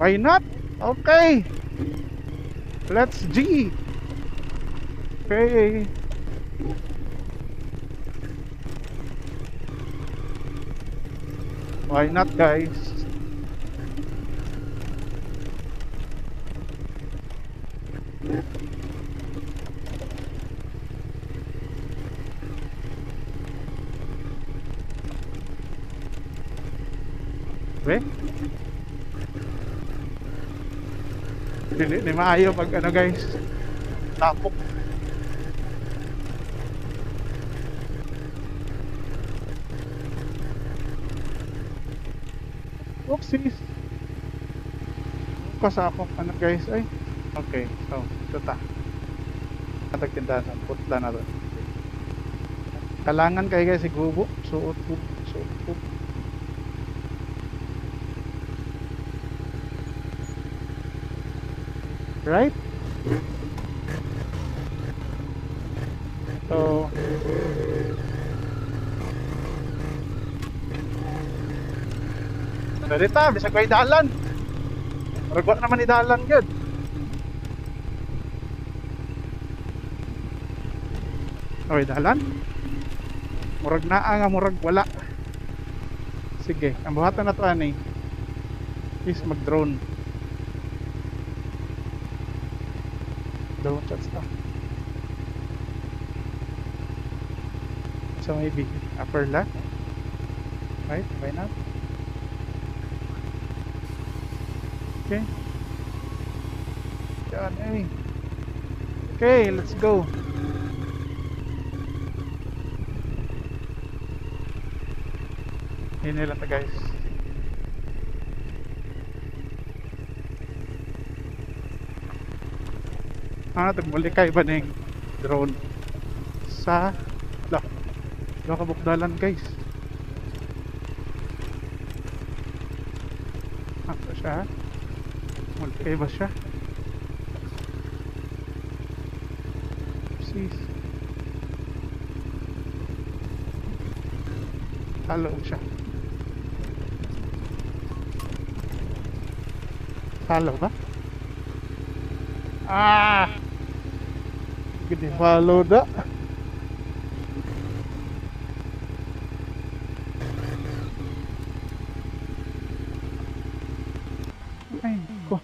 Why not? Okay. Let's G. Okay. Why not, guys? Okay. Dili ni maayo pag ano, guys. Tapok. Oopsies. Kasa ako ano, guys, ay. Okay, so ito ta. Tagtindahan sa putla na to. Kalangan kay guys igubo, suot ko. Right? So pwede ta, bisa ko idalan. Ragwat naman idalan yun. O idalan? Murag naa nga, murag wala. Sige, ang buhatan na to ani is mag-drone. Drone shots to. So maybe upper left. Right, why not? Okay. Yan, eh. Okay, let's go. Hindi lang to, guys. Tagmulikay ba ng drone sa kabukdalan, guys. Ito siya. Mulikay ba siya? Sis. Halo siya. Halo ba? Gede follow da. Ay, ko.